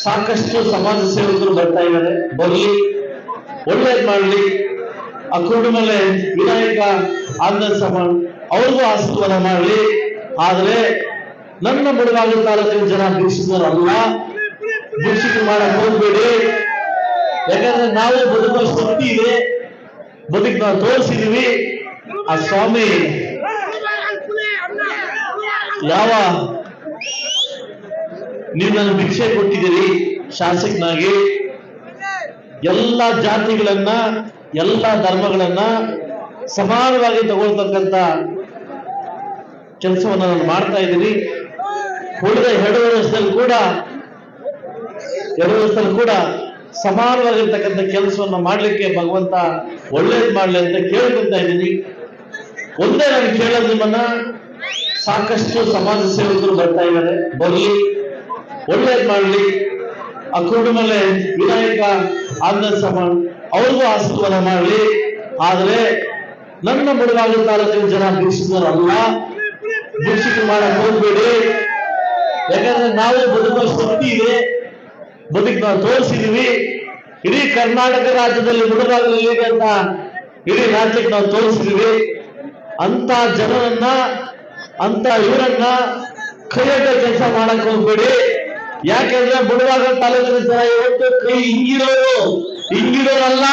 ಸಾಕಷ್ಟು ಸಮಾಜ ಸೇವಕರು ಬರ್ತಾ ಇದ್ದಾರೆ. ಬರ್ಲಿ, ಒಳ್ಳೇದ್ ಮಾಡ್ಲಿ. ಆ ಕುರುಡುಮಲೆ ವಿನಾಯಕ ಆನಂದ ಸಮಾನ್ ಅವ್ರಿಗೂ ಆಶೀರ್ವಾದ ಮಾಡಲಿ. ಆದ್ರೆ ನನ್ನ ಮುಳುಬಾಗಿಲು ತಾಲೂಕಿನ ಜನ ಭಿಕ್ಷುಕರಲ್ಲ, ಭಿಕ್ಷುಕ ಮಾಡಕ್ ಹೋಗ್ಬೇಡಿ. ಯಾಕಂದ್ರೆ ನಾವು ಬದುಕುವ ಶಕ್ತಿ ಇದೆ, ಬದುಕು ನಾವು ತೋರಿಸಿದೀವಿ. ಆ ಸ್ವಾಮಿ ಯಾವ ನೀವು ನನ್ನ ಭಿಕ್ಷೆ ಕೊಟ್ಟಿದ್ದೀರಿ ಶಾಸಕನಾಗಿ, ಎಲ್ಲ ಜಾತಿಗಳನ್ನ ಎಲ್ಲ ಧರ್ಮಗಳನ್ನ ಸಮಾನವಾಗಿ ತಗೊಳ್ತಕ್ಕಂಥ ಕೆಲಸವನ್ನು ನಾನು ಮಾಡ್ತಾ ಇದ್ದೀನಿ. ಉಳಿದ 2 ವರ್ಷದಲ್ಲಿ ಕೂಡ ಸಮಾನವಾಗಿರ್ತಕ್ಕಂಥ ಕೆಲಸವನ್ನು ಮಾಡ್ಲಿಕ್ಕೆ ಭಗವಂತ ಒಳ್ಳೇದ್ ಮಾಡ್ಲಿ ಅಂತ ಕೇಳ್ಕೊತಾ ಇದ್ದೀನಿ. ಒಂದೇ ನಾನು ಕೇಳೋದು ನಿಮ್ಮನ್ನ, ಸಾಕಷ್ಟು ಸಮಾಜ ಸೇವಕರು ಬರ್ತಾ ಇದ್ದಾರೆ. ಬರ್ಲಿ, ಒಳ್ಳೇದ್ ಮಾಡ್ಲಿ. ಆ ಕುರುಡುಮಲೆ ವಿನಾಯಕ ಆನಂದ ಸಮಾನ್ ಅವ್ರಿಗೂ ಆಶೀರ್ವಾದ ಮಾಡಲಿ. ಆದ್ರೆ ನನ್ನ ಮುಳುಬಾಗಿಲು ತಾಲೂಕಿನ ಜನ ಭಿಕ್ಷುಕರಲ್ಲ, ಭಿಕ್ಷುಕ ಮಾಡಕ್ ಹೋಗ್ಬೇಡಿ. ಯಾಕಂದ್ರೆ ನಾವು ಬದುಕುವ ಶಕ್ತಿ ಇದೆ, ಬದುಕು ನಾವು ತೋರಿಸಿದೀವಿ. ಇಡೀ ಕರ್ನಾಟಕ ರಾಜ್ಯದಲ್ಲಿ ಮುಳುಬಾಗಿಲಲ್ಲಿ ಅಂತ ಇಡೀ ರಾಜ್ಯಕ್ಕೆ ನಾವು ತೋರಿಸಿದೀವಿ. ಅಂತ ಜನರನ್ನ, ಅಂತ ಇವರನ್ನ ಕೈಯಡ್ಡ ಕೆಲಸ ಮಾಡಕ್ ಹೋಗ್ಬೇಡಿ. ಯಾಕೆಂದ್ರೆ ಮುಳುಬಾಗಿಲು ತಾಲೂಕಿನ ಜನ ಇವತ್ತು ಕೈ ಹಿಂಗಿರೋರಲ್ಲ.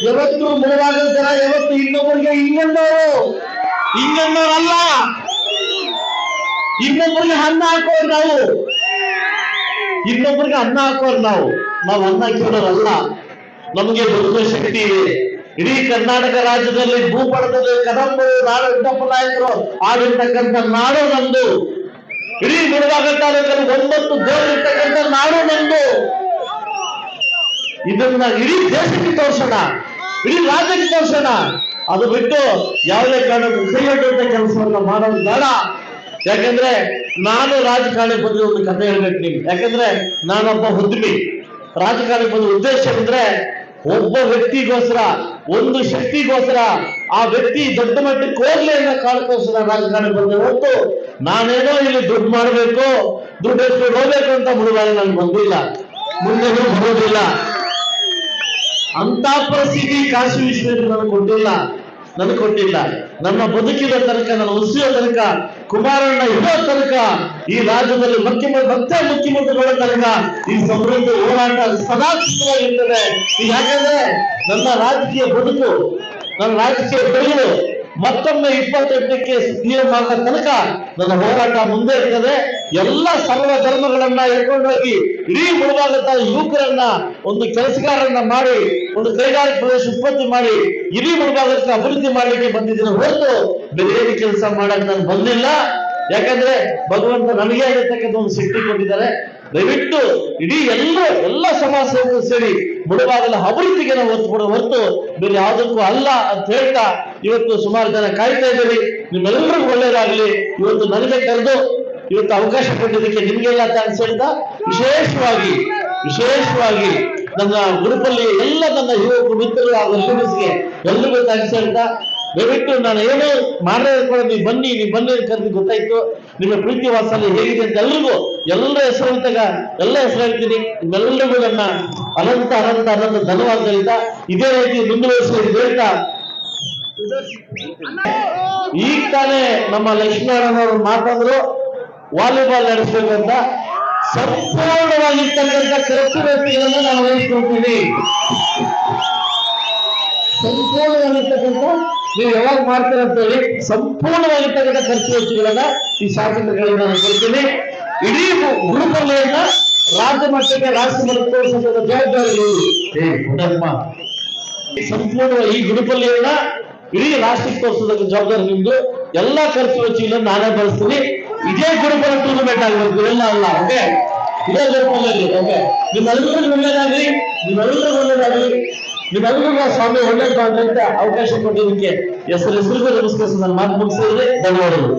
ಯಾವತ್ತು ಮುಳುಬಾಗಿಲು ಜನ ಯಾವತ್ತು ಇನ್ನೊಬ್ಬರಿಗೆ ಹಿಂಗನ್ನೋರಲ್ಲ. ಇನ್ನೊಬ್ಬರಿಗೆ ಅನ್ನ ಹಾಕೋರು ನಾವು, ಇನ್ನೊಬ್ಬರಿಗೆ ಅನ್ನ ಹಾಕೋರು ನಾವು ಅನ್ನ ಹಾಕಿರೋರಲ್ಲ. ನಮಗೆ ಬದುಕುವ ಶಕ್ತಿ ಇದೆ. ಇಡೀ ಕರ್ನಾಟಕ ರಾಜ್ಯದಲ್ಲಿ ಭೂಪಟದಲ್ಲಿ ಕದಂಬರು, ನಾಡಪ್ಪ ನಾಯಕರು ಆಡಿರ್ತಕ್ಕಂಥ ನಾಡು ನಂದು. ಇಡೀ ಮುಳುಬಾಗಿಲು ತಾಲೂಕಲ್ಲಿ 9 ದೇವರಿರ್ತಕ್ಕಂಥ ನಾಡು ನಂದು. ಇದನ್ನ ಇಡೀ ದೇಶಕ್ಕೆ ತೋರ್ಸೋಣ, ಇಡೀ ರಾಜ್ಯಕ್ಕೆ ತೋರ್ಸೋಣ. ಅದು ಬಿಟ್ಟು ಯಾವುದೇ ಕಾರಣಕ್ಕೂ ಕೈಯೊಡ್ಡುವಂತ ಕೆಲಸವನ್ನ ಮಾಡೋದು ಬೇಡ. ಯಾಕಂದ್ರೆ ನಾನು ರಾಜಕಾರಣ ಬಂದು ಒಂದು ಕಥೆ ಹೇಳ್ಬೇಕು ನಿಮ್ಗೆ. ಯಾಕಂದ್ರೆ ನಾನೊಬ್ಬ ಉದ್ಯಮಿ. ರಾಜಕಾರಣ ಬಂದ ಉದ್ದೇಶ ಅಂದ್ರೆ ಒಬ್ಬ ವ್ಯಕ್ತಿಗೋಸ್ಕರ, ಒಂದು ಶಕ್ತಿಗೋಸ್ಕರ ಆ ವ್ಯಕ್ತಿ ದೊಡ್ಡ ಮಟ್ಟಕ್ಕೆ ಹೋಗ್ಲಿ ಅನ್ನೋ ಕಾರಣಕ್ಕೋಸ್ಕರ ರಾಜಕಾರಣ ಬಂದೆ ಹೊರತು ನಾನೇನೋ ಇಲ್ಲಿ ದುಡ್ಡು ಮಾಡಬೇಕು, ದುಡ್ಡು ಎತ್ಕೊಂಡು ಹೋಗ್ಬೇಕು ಅಂತ ಮುಳುಬಾಗಿಲು ನನ್ಗೆ ಬಂದಿಲ್ಲ, ಮುಂದೆನೂ ಬರೋದಿಲ್ಲ. ಅಂತ ಪರಿಸ್ಥಿತಿ ಕಾಶಿ ವಿಶ್ವೇಶ್ವರ ನನಗೆ ಕೊಟ್ಟಿಲ್ಲ. ನನ್ನ ಬದುಕಿದ ತನಕ, ನನ್ನ ಉಸಿರೋ ತನಕ, ಕುಮಾರಣ್ಣ ಇರೋ ತನಕ, ಈ ರಾಜ್ಯದಲ್ಲಿ ಮತ್ತೆ ಮುಖ್ಯಮಂತ್ರಿಗಳ ತನಕ ಈ ಸಮೃದ್ಧ ಹೋರಾಟ ಸದಾ ಸಿದ್ಧವಾಗಿರ್ತದೆ. ಯಾಕಂದ್ರೆ ನನ್ನ ರಾಜಕೀಯ ಬದುಕು, ನನ್ನ ರಾಜಕೀಯ ಬೆಳೆಗಳು ಮತ್ತೊಮ್ಮೆ 28ಕ್ಕೆ ಸಿಎಂ ಆಗೋ ತನಕ ನನ್ನ ಹೋರಾಟ ಮುಂದೆ ಇರ್ತದೆ. ಎಲ್ಲ ಸರ್ವ ಧರ್ಮಗಳನ್ನ ಎಳ್ಕೊಂಡೋಗಿ ಇಡೀ ಮುಳುಬಾಗಿಲು ಯುವಕರನ್ನ, ಒಂದು ಕೆಲಸಗಾರರನ್ನ ಮಾಡಿ, ಒಂದು ಕೈಗಾರಿಕಾ ಪ್ರದೇಶ ಉತ್ಪತ್ತಿ ಮಾಡಿ ಇಡೀ ಮುಳುಬಾಗಿಲಕ್ಕೆ ಅಭಿವೃದ್ಧಿ ಮಾಡ್ಲಿಕ್ಕೆ ಬಂದಿದ್ದೀನಿ ಹೊರತು ಬೇರೆ ಕೆಲಸ ಮಾಡಕ್ ನಾನು ಬಂದಿಲ್ಲ. ಯಾಕಂದ್ರೆ ಭಗವಂತ ನನಗೆ ಆಗಿರ್ತಕ್ಕಂಥ ಒಂದು ಶಕ್ತಿ ಕೊಟ್ಟಿದ್ದಾರೆ. ದಯವಿಟ್ಟು ಇಡೀ ಎಲ್ಲ ಸಮಾಜ ಸೇವಕರು ಸೇರಿ ಮುಳುಬಾಗಿಲ ಅಭಿವೃದ್ಧಿಗೆ ನಾವು ಒತ್ತು ಕೊಡೋ ಹೊರತು ಬೇರೆ ಯಾವುದಕ್ಕೂ ಅಲ್ಲ ಅಂತ ಹೇಳ್ತಾ ಇವತ್ತು ಸುಮಾರು ಜನ ಕಾಯ್ತಾ ಇದ್ದೀವಿ. ನಿಮ್ಮೆಲ್ಲರಿಗೂ ಒಳ್ಳೇದಾಗ್ಲಿ. ಇವತ್ತು ನನಗೆ ಕರೆದು ಇವತ್ತು ಅವಕಾಶ ಕೊಟ್ಟಿದ್ದಕ್ಕೆ ನಿಮ್ಗೆಲ್ಲ ಥ್ಯಾಂಕ್ಸ್ ಹೇಳ್ತಾ, ವಿಶೇಷವಾಗಿ ನನ್ನ ಗ್ರೂಪಲ್ಲಿ ಎಲ್ಲ ನನ್ನ ಯುವಕ ಮಿತ್ರರು ಹಾಗೂ ಲೇಡೀಸ್ಗೆ ಎಲ್ರಿಗೂ ಥ್ಯಾಂಕ್ಸ್ ಹೇಳ್ತಾ, ದಯವಿಟ್ಟು ನಾನು ಏನೋ ಮಾಡದೇ ಕೂಡ ನೀವು ಬನ್ನಿ ಕರೆದು ಗೊತ್ತಾಯ್ತು. ನಿಮ್ಮ ಪ್ರೀತಿ ವಾತ್ಸಲ್ಯ ಹೇಗಿದೆ ಅಂತ ಎಲ್ಲರ ಹೆಸರು ಹೇಳ್ತೀನಿ. ನಿಮ್ಮೆಲ್ಲರಿಗೂ ನನ್ನ ಅನಂತ ಧನ್ಯವಾದ ಹೇಳ್ತಾ, ಇದೇ ರೀತಿ ಮುಂದುವರಿಸಿ ಹೇಳ್ತಾ, ಈಗ ತಾನೇ ನಮ್ಮ ಲಕ್ಷ್ಮೀನಾರಾಯಣವರು ಮಾತಾಡಿದ್ರು ವಾಲಿಬಾಲ್ ನಡೆಸಬೇಕಂತ. ಸಂಪೂರ್ಣವಾಗಿರ್ತಕ್ಕಂಥ ಖರ್ಚು ವೆಚ್ಚಗಳನ್ನು ನಾವು ವಹಿಸ್ಕೊಳ್ತೀವಿ. ಸಂಪೂರ್ಣವಾಗಿರ್ತಕ್ಕಂಥ ನೀವು ಯಾವಾಗ ಮಾಡ್ತೀರ ಅಂತ ಹೇಳಿ ಸಂಪೂರ್ಣವಾಗಿರ್ತಕ್ಕಂಥ ಖರ್ಚು ವೆಚ್ಚಗಳನ್ನ ಈ ಶಾಸಕರುಗಳಿಗೆ ನಾನು ಕೊಡ್ತೀನಿ. ಇಡೀ ಗುರುಪಲ್ಲೆಯನ್ನ ರಾಜ್ಯ ಮಟ್ಟಕ್ಕೆ, ರಾಷ್ಟ್ರ ಮಟ್ಟಕ್ಕೆ ತೋರಿಸತಕ್ಕಂಥ ಜವಾಬ್ದಾರಿ ಸಂಪೂರ್ಣ ಈ ಗುರುಪಲ್ಲೆಯನ್ನ ಇಡೀ ರಾಷ್ಟ್ರಕ್ಕೆ ತೋರಿಸತಕ್ಕ ಜವಾಬ್ದಾರಿ ನಿಮ್ದು. ಎಲ್ಲಾ ಖರ್ಚು ವೆಚ್ಚಗಳನ್ನು ನಾನೇ ಬಳಸ್ತೀನಿ. ಇದೇ ಗುರುಪಲ್ಲ ಟೂರ್ನಮೆಂಟ್ ಆಗಬೇಕು, ಎಲ್ಲ ಅಲ್ಲ. ಓಕೆ, ಇದೇ ಗುರುಪಲ್ಲಿ. ಓಕೆ, ನಿಮ್ಮೆಲ್ಲರಿಗೂ ಒಳ್ಳೇದಾಗ್ಲಿ, ನಿಮ್ಮೆಲ್ಲರಿಗೂ ಸ್ವಾಮಿ ಒಳ್ಳೇದು ಅಂತ ಅವಕಾಶ ಕೊಟ್ಟಿದ್ದಕ್ಕೆ ಹೆಸರಿಗೂ ನಮಸ್ಕರಿಸಿ ನಾನು ಮಾತು ಮುಗಿಸಿದ್ರೆ ಧನ್ಯವಾದಗಳು.